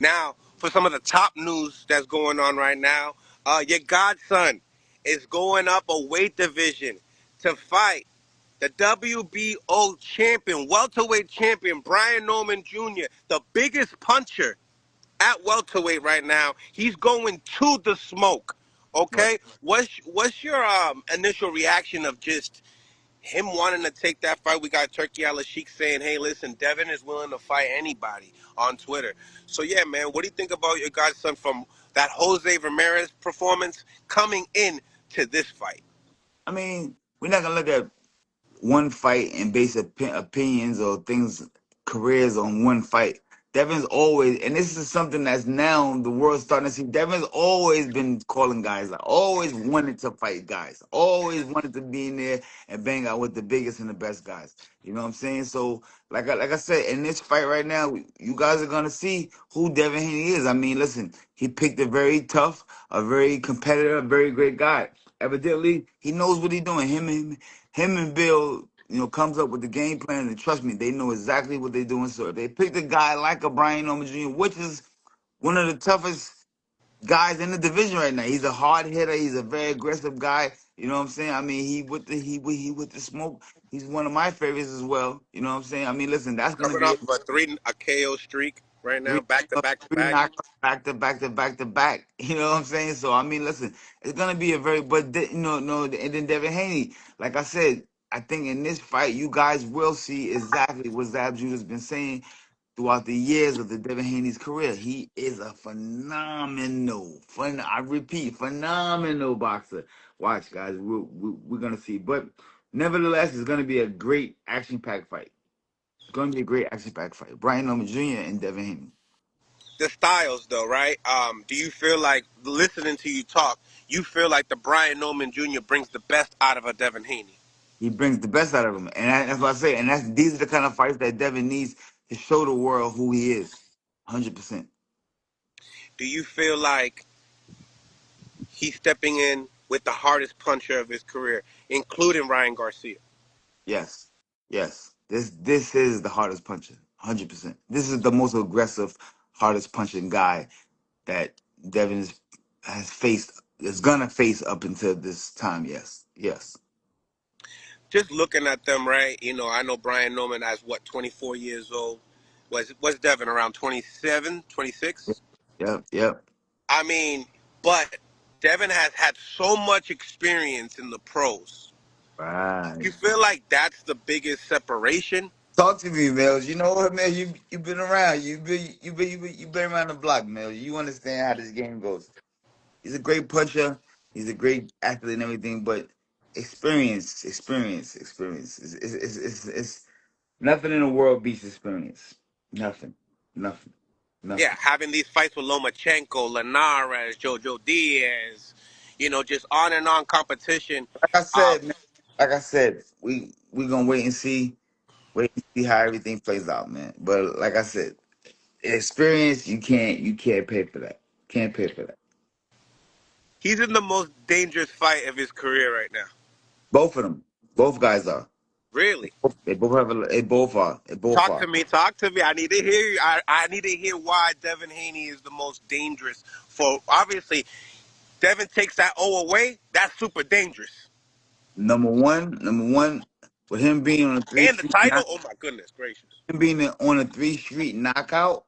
Now, for some of the top news that's going on right now, your godson is going up a weight division to fight the WBO champion, welterweight champion, Brian Norman Jr., the biggest puncher at welterweight right now. He's going to the smoke. Right. Okay, what's your initial reaction of just him wanting to take that fight? We got Turkey Al Sheik saying, "Hey, listen, Devin is willing to fight anybody" on Twitter. So yeah, man, what do you think about your godson from that Jose Ramirez performance coming in to this fight? I mean, we're not gonna look at one fight and base opinions or things, careers on one fight. Devin's always, and this is something that's now the world's starting to see. Devin's always been calling guys out, always wanted to fight guys, always wanted to be in there and bang out with the biggest and the best guys. You know what I'm saying? So, like I said, in this fight right now, you guys are gonna see who Devin Haney is. I mean, listen, he picked a very tough, a very competitive, a very great guy. Evidently, he knows what he's doing. Him and Bill, comes up with the game plan, and trust me, they know exactly what they're doing. So if they picked a guy like a Brian Norman Jr., which is one of the toughest guys in the division right now. He's a hard hitter. He's a very aggressive guy. You know what I'm saying? I mean, he with the smoke. He's one of my favorites as well. You know what I'm saying? I mean, listen, that's gonna Coming be off of a KO streak right now, three, back to back to three back. knockouts back to back to back to back. You know what I'm saying? So I mean, listen, it's gonna be a very, but no, and then Devin Haney, like I said, I think in this fight, you guys will see exactly what Zab Judah's been saying throughout the years of the Devin Haney's career. He is a I repeat, phenomenal boxer. Watch, guys, we're gonna see, but nevertheless, it's gonna be a great action-packed fight. It's gonna be a great action-packed fight. Brian Norman Jr. and Devin Haney. The styles, though, right? Do you feel like listening to you talk, you feel like the Brian Norman Jr. brings the best out of a Devin Haney? He brings the best out of him, and that's what I say. And these are the kind of fights that Devin needs to show the world who he is. 100%. Do you feel like he's stepping in with the hardest puncher of his career, including Ryan Garcia? Yes, yes. This is the hardest puncher. 100%. This is the most aggressive, hardest punching guy that Devin has faced. Is gonna face up until this time. Yes, yes. Just looking at them, right? I know Brian Norman as what, 24 years old. Was Devin around 27, 26? Yep, yep. I mean, but Devin has had so much experience in the pros. Right. You feel like that's the biggest separation? Talk to me, Mills. You know what, man? You've been around. You've been around the block, Mills. You understand how this game goes. He's a great puncher. He's a great athlete and everything, but experience. It's nothing in the world beats experience. Nothing, nothing, Yeah, nothing. having these fights with Lomachenko, Linares, Jojo Diaz, just on and on competition. Like I Um, said, man, like I said, we gonna wait and see how everything plays out, man. But like I said, experience you can't pay for that. Can't pay for that. he's in the most dangerous fight of his career right now. Both of them, both guys are. Really. They both have. They both are. They both Talk are. to me. Talk to me. I need to hear you. I need to hear why Devin Haney is the most dangerous. For obviously, Devin takes that O away. That's super dangerous. Number one, with him being on a three And the street title. knock, Oh my goodness gracious. him being on a 3 street knockout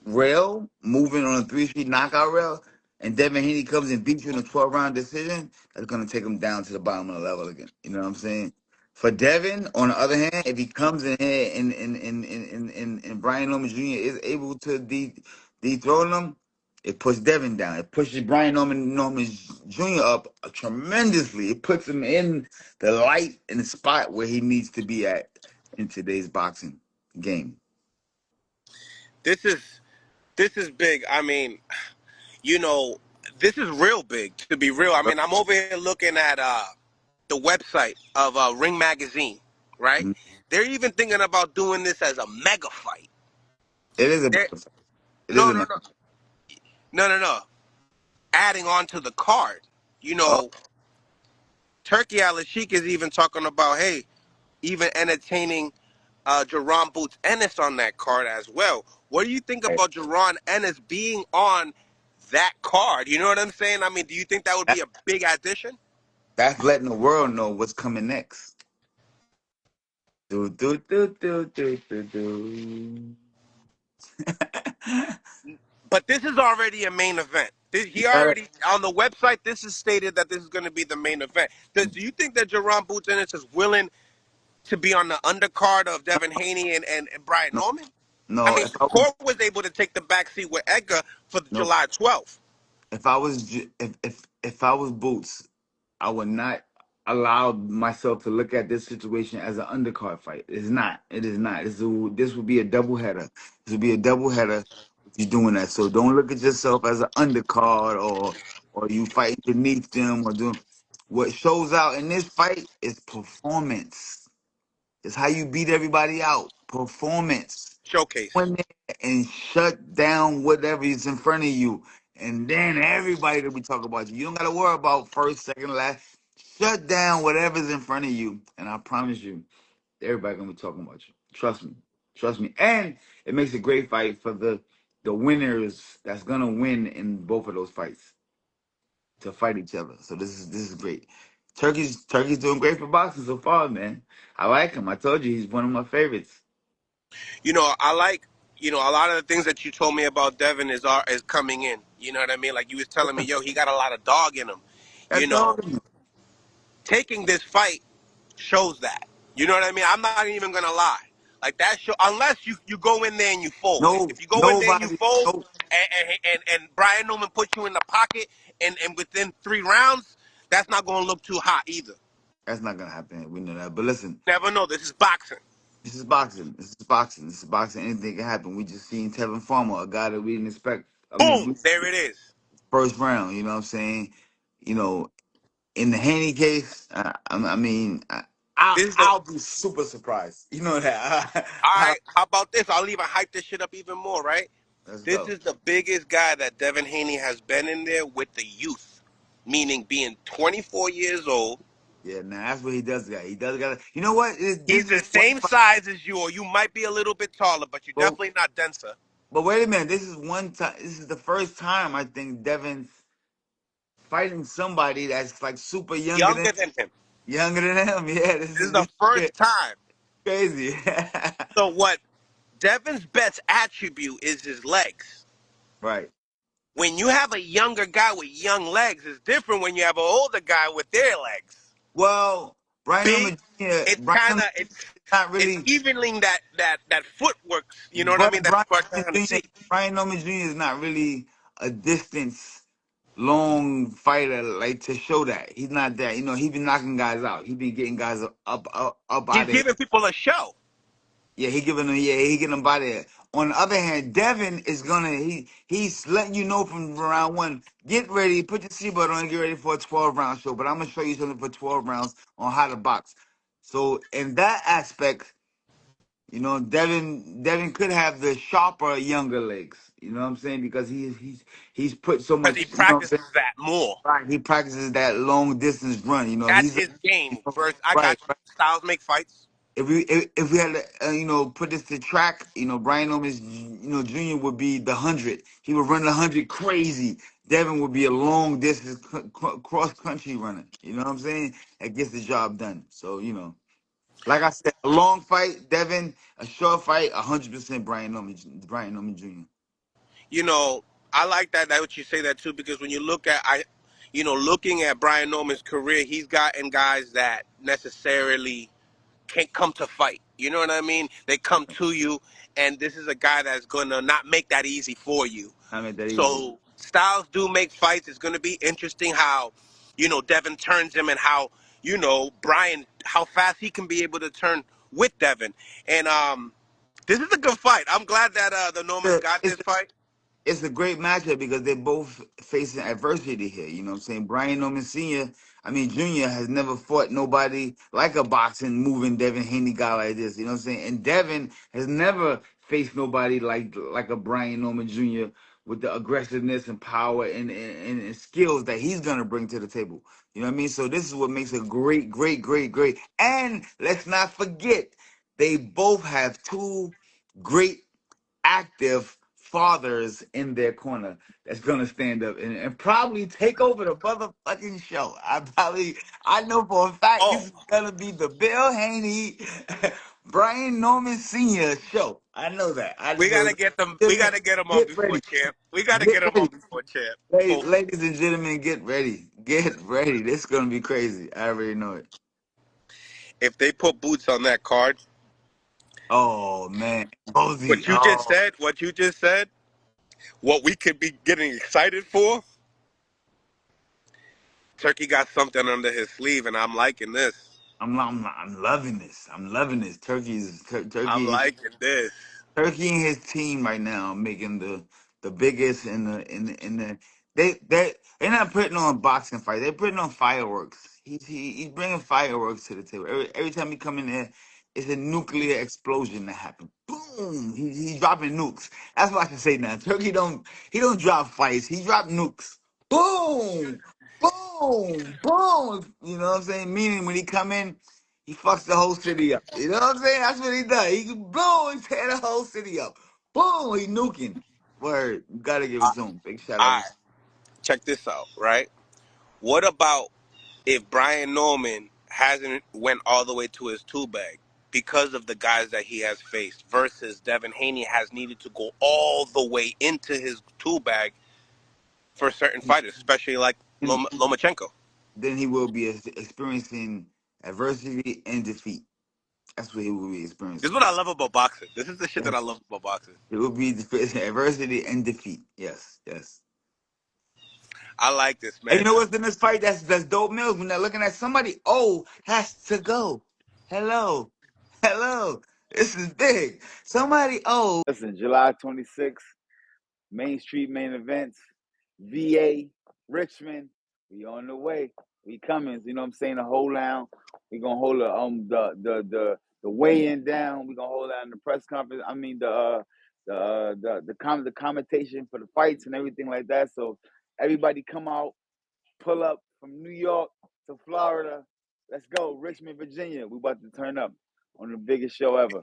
rail, moving on a 3 street knockout rail, and Devin Haney comes and beats you in a 12 round decision, that's gonna take him down to the bottom of the level again. You know what I'm saying? For Devin, on the other hand, if he comes in here and Brian Norman Jr. is able to dethrone him, it puts Devin down. It pushes Brian Norman Jr. up tremendously. It puts him in the light and the spot where he needs to be at in today's boxing game. This is this is big. I mean, you know, this is real big. To be real, I mean, I'm over here looking at the website of Ring Magazine. Right? Mhm. They're even thinking about doing this as a mega fight. It is a They're, mega fight. It is no, a no, mega no, fight. no. Adding on to the card, you Oh, know, Turkey Al Sheik is even talking about, hey, even entertaining Jerron Boots Ennis on that card as well. What do you think Right. about Jerron Ennis being on that card? You know what I'm saying? I mean, do you think that would That, be a big addition? that's letting the world know what's coming next. Do do do do do do do. But this is already a main event. You He gotta, already on the website. This is stated that this is going to be the main event. Do you think that Jerron Boots Ennis is willing to be on the undercard of Devin Haney and Brian no, Norman? I no. mean, If I was Shakur was able to take the back seat with Edgar for no, July 12th. if I was if I was Boots, I would not allow myself to look at this situation as an undercard fight. It's not. It is not. This would be a double header. This would be a double header if you're doing that. So don't look at yourself as an undercard or you fighting beneath them or doing. What shows out in this fight is performance. It's how you beat everybody out. Performance. Showcase. Go in there and shut down whatever is in front of you. And then everybody will be talking about you. You don't got to worry about first, second, last. Shut down whatever's in front of you. And I promise you, everybody going to be talking about you. Trust me. Trust me. And it makes a great fight for the winners that's going to win in both of those fights to fight each other. So this is great. Turkey's doing great for boxing so far, man. I like him. I told you he's one of my favorites. You know, I like, a lot of the things that you told me about Devin is coming in. You know what I mean? Like you was telling me, yo, he got a lot of dog in him. You That know, dog in him. taking this fight shows that. You know what I mean? I'm not even gonna lie. Like that show, unless you go in there and you fold. No, If you go in there and you nobody. fold, No, and Brian Newman puts you in the pocket, and within 3 rounds, that's not gonna look too hot either. that's not gonna happen. We know that. But listen, Never know. This is boxing. this is boxing. This is boxing. This is boxing. Anything can happen. We just seen Tevin Farmer, a guy that we didn't expect. I Boom! mean, There it is. first round. You know what I'm saying? You know, in the Haney case, I mean, This is the I'll be super surprised. You know that. All right. How about this? I'll even hype this shit up even more. Right. Let's This go. is the biggest guy that Devin Haney has been in there with the youth, meaning being 24 years old. Yeah, now that's what he does. Got. He does got. You know what? He's This the is one same fight. size as you, or you might be a little bit taller, but you're But, definitely not denser. but wait a minute. This is one time. This is the first time I think Devin's fighting somebody that's like super Younger than him. younger than him. Yeah, This is this the is first time. crazy. So what Devin's best attribute is his legs. Right. When you have a younger guy with young legs, it's different when you have an older guy with their legs. Well, Brian Big. Norman Jr. It's Brian kind Norman of Jr. not it's really, evening that footwork. You know what I but mean? That people are trying to see. Brian Norman Jr. is not really a distance long fighter like to show that he's not that. You know, he been knocking guys out. He been getting guys up He's out of here. giving people a show. Yeah, he giving them. Yeah, he getting them by there. On the other hand, Devin is gonna he's letting you know from round one. Get ready, put your seatbelt on, and get ready for a 12 round show. But I'm gonna show you something for 12 rounds on how to box. So in that aspect, you know, Devin could have the sharper, younger legs. You know what I'm saying? Because he's put so Because he much. You know what I'm saying? practices that more. Right. He practices that long distance run. You know, That's he's his you game. know, First, I right. got you. Styles make fights. If we had to put this to track, Brian Owens Jr. would be the 100. He would run the 100 crazy. Devin would be a long distance cross country runner. You know what I'm saying? That gets the job done. So like I said, a long fight, Devin. A short fight, 100% Brian Owens Jr. You know, I like that what you say that too, because when you look at looking at Brian Norman's career, he's gotten guys that necessarily can't come to fight. You know what I mean? They come to you, and this is a guy that's gonna not make that easy for you. I made that easy. So styles do make fights. It's gonna be interesting how, Devin turns him, and how, Brian, how fast he can be able to turn with Devin. And this is a good fight. I'm glad that the Normans got It's this fight. it's a great matchup because they're both facing adversity here. You know what I'm saying? Brian Norman Sr., Jr. has never fought nobody like a boxing, moving Devin Haney guy like this. You know what I'm saying? And Devin has never faced nobody like a Brian Norman Jr. with the aggressiveness and power and skills that he's going to bring to the table. You know what I mean? So this is what makes a great, great, great, great. And let's not forget, they both have two great active fathers in their corner that's gonna stand up and probably take over the motherfucking show. I know for a fact Oh, this is gonna be the Bill Haney, Brian Norman Sr. show. I know that. I we know. gotta get them. We Gentlemen, gotta get them on get before ready. champ. We gotta Get get them on ready. before champ. Ladies, Both. ladies and gentlemen, get ready. Get ready. This is gonna be crazy. I already know it. If they put boots on that card, Oh man. Rosie. what you just Oh, said, what you just said, what we could be getting excited for, Turkey got something under his sleeve, and I'm liking this. I'm loving this. I'm loving this. I'm liking this. Turkey and his team right now are making the biggest in the they're not putting on boxing fight. They're putting on fireworks. He's bringing fireworks to the table. Every time he come in there, it's a nuclear explosion that happens. Boom! He's dropping nukes. That's what I can say now. Turkey don't he don't drop fights. He drop nukes. Boom! Boom! Boom! You know what I'm saying? Meaning when he come in. He fucks the whole city up. You know what I'm saying? That's what he does. He can blow and tear the whole city up. Boom, he nuking. Word. You gotta give it to him. Big shout All out. right, check this out, right? What about if Brian Norman hasn't went all the way to his two bag because of the guys that he has faced versus Devin Haney has needed to go all the way into his two bag for certain fighters, especially like And Lomachenko. then he will be experiencing adversity and defeat. That's what he will be This is experiencing. what I love about boxing. This is the shit that I love about boxing. It will be adversity and defeat. Yes, yes. I like this, And you man. know what's in this fight? That's dope mills when they're looking at somebody. Oh, has to go. Hello, hello. This is big. Somebody. Oh, Listen, July 26th, Main Street main events, VA, Richmond. We on the way. We coming. You know what I'm saying? The whole down. We gonna hold the weigh in down. We gonna hold down the press conference. I mean the commentation for the fights and everything like that. So everybody come out, pull up from New York to Florida. Let's go, Richmond, Virginia. We about to turn up on the biggest show ever.